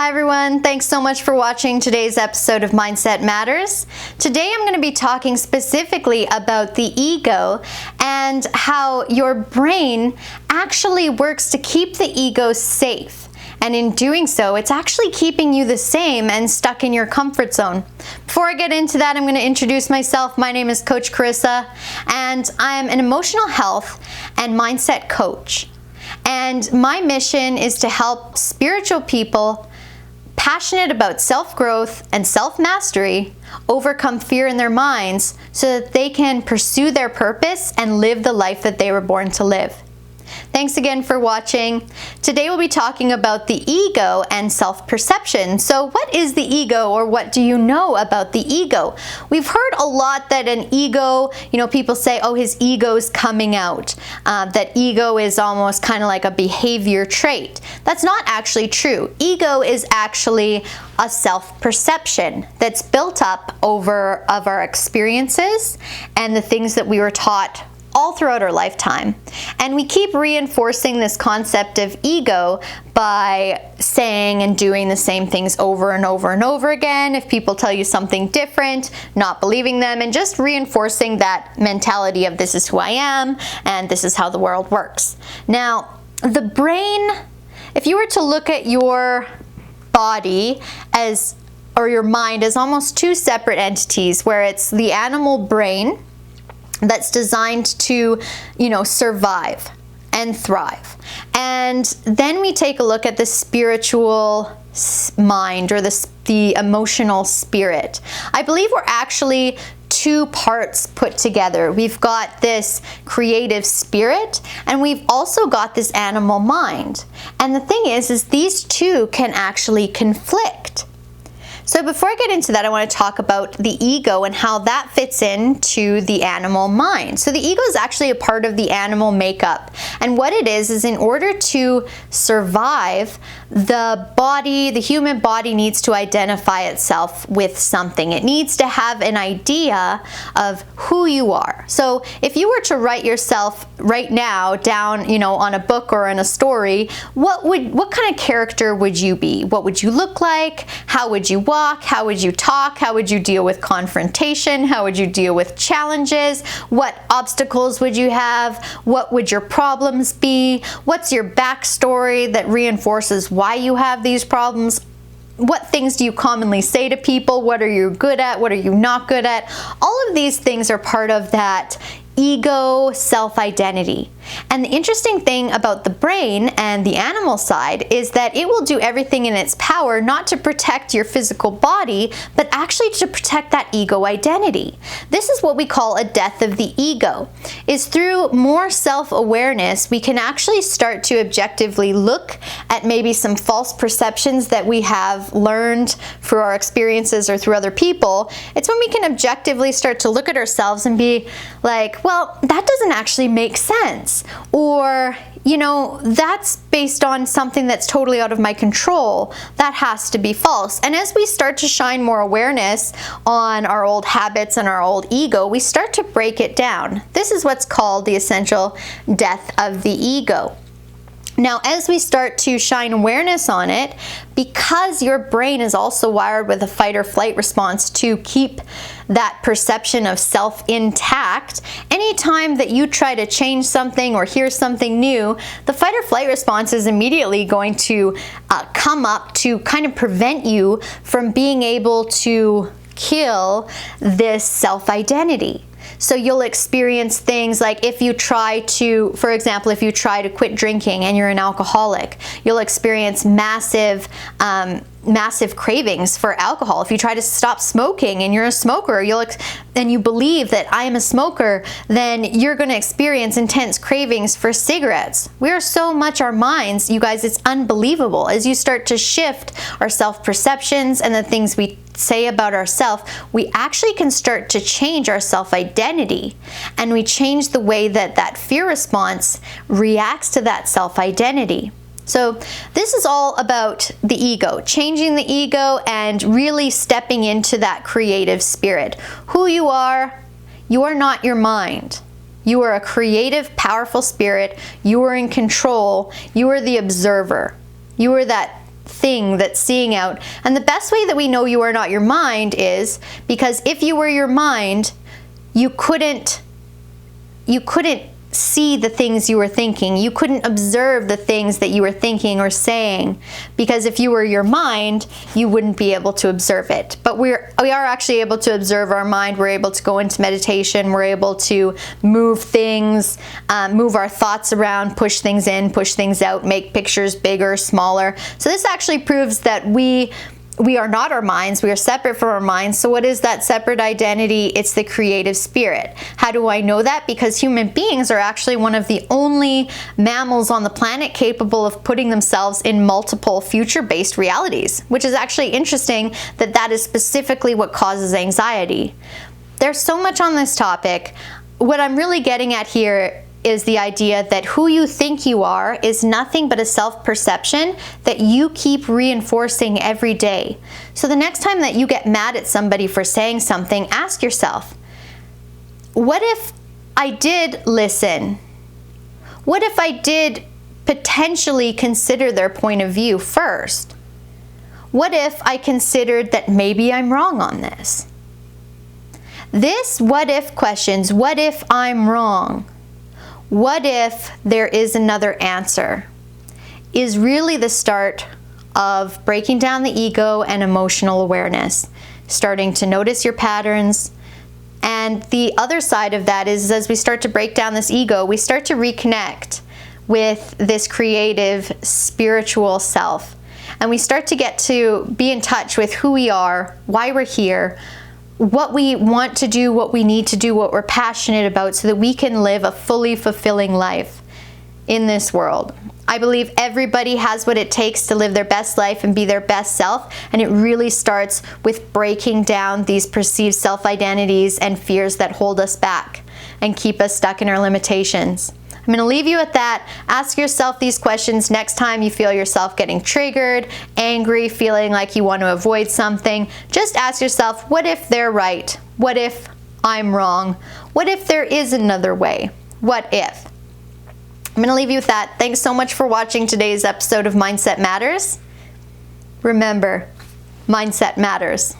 Hi everyone, thanks so much for watching today's episode of Mindset Matters. Today I'm going to be talking specifically about the ego and how your brain actually works to keep the ego safe. And in doing so, it's actually keeping you the same and stuck in your comfort zone. Before I get into that, I'm going to introduce myself. My name is Coach Carissa, and I'm an emotional health and mindset coach. And my mission is to help spiritual people passionate about self-growth and self-mastery overcome fear in their minds so that they can pursue their purpose and live the life that they were born to live. Thanks again for watching. Today we'll be talking about the ego and self-perception. So what is the ego, or what do you know about the ego? We've heard a lot that an ego, people say, oh, his ego's coming out. That ego is almost kind of like a behavior trait. That's not actually true. Ego is actually a self-perception that's built up of our experiences and the things that we were taught all throughout our lifetime. And we keep reinforcing this concept of ego by saying and doing the same things over and over and over again. If people tell you something different, not believing them, and just reinforcing that mentality of this is who I am and this is how the world works. Now, the brain, if you were to look at your body or your mind as almost two separate entities, where it's the animal brain that's designed to, survive and thrive. And then we take a look at the spiritual mind, or the emotional spirit. I believe we're actually two parts put together. We've got this creative spirit, and we've also got this animal mind. And the thing is these two can actually conflict. So before I get into that, I want to talk about the ego and how that fits into the animal mind. So the ego is actually a part of the animal makeup. And what it is in order to survive, the human body needs to identify itself with something. It needs to have an idea of who you are. So if you were to write yourself right now down, on a book or in a story, what kind of character would you be? What would you look like? How would you walk? How would you talk? How would you deal with confrontation? How would you deal with challenges? What obstacles would you have? What would your problems be? What's your backstory that reinforces why you have these problems? What things do you commonly say to people? What are you good at? What are you not good at? All of these things are part of that ego self-identity. And the interesting thing about the brain and the animal side is that it will do everything in its power not to protect your physical body, but actually to protect that ego identity. This is what we call a death of the ego. Is through more self-awareness, we can actually start to objectively look at maybe some false perceptions that we have learned through our experiences or through other people. It's when we can objectively start to look at ourselves and be like, well, that doesn't actually make sense. Or, that's based on something that's totally out of my control. That has to be false. And as we start to shine more awareness on our old habits and our old ego, we start to break it down. This is what's called the essential death of the ego. Now, as we start to shine awareness on it, because your brain is also wired with a fight or flight response to keep that perception of self intact, anytime that you try to change something or hear something new, the fight or flight response is immediately going to come up to kind of prevent you from being able to kill this self-identity. So you'll experience things like if you try to, for example, if you try to quit drinking and you're an alcoholic, you'll experience massive cravings for alcohol. If you try to stop smoking and you're a smoker, and you believe that I am a smoker, then you're going to experience intense cravings for cigarettes. We are so much our minds, you guys, it's unbelievable. As you start to shift our self-perceptions and the things we say about ourselves, we actually can start to change our self-identity, and we change the way that fear response reacts to that self-identity. So this is all about the ego, changing the ego and really stepping into that creative spirit. Who you are not your mind. You are a creative, powerful spirit. You are in control. You are the observer. You are that thing that's seeing out. And the best way that we know you are not your mind is because if you were your mind, you couldn't see the things you were thinking. You couldn't observe the things that you were thinking or saying, because if you were your mind, you wouldn't be able to observe it. But we are actually able to observe our mind. We're able to go into meditation. We're able to move things, move our thoughts around, push things in, push things out, make pictures bigger, smaller. So this actually proves that we are not our minds. We are separate from our minds. So what is that separate identity? It's the creative spirit. How do I know that? Because human beings are actually one of the only mammals on the planet capable of putting themselves in multiple future-based realities, which is actually interesting that that is specifically what causes anxiety. There's so much on this topic. What I'm really getting at here is the idea that who you think you are is nothing but a self-perception that you keep reinforcing every day. So the next time that you get mad at somebody for saying something, ask yourself, what if I did listen? What if I did potentially consider their point of view first? What if I considered that maybe I'm wrong on this? This what if questions, what if I'm wrong? What if there is another answer, is really the start of breaking down the ego and emotional awareness, starting to notice your patterns. And the other side of that is, as we start to break down this ego, we start to reconnect with this creative, spiritual self. And we start to get to be in touch with who we are, why we're here, what we want to do, what we need to do, what we're passionate about, so that we can live a fully fulfilling life in this world. I believe everybody has what it takes to live their best life and be their best self, and it really starts with breaking down these perceived self-identities and fears that hold us back and keep us stuck in our limitations. I'm going to leave you at that. Ask yourself these questions next time you feel yourself getting triggered, angry, feeling like you want to avoid something. Just ask yourself, what if they're right? What if I'm wrong? What if there is another way? What if? I'm going to leave you with that. Thanks so much for watching today's episode of Mindset Matters. Remember, mindset matters.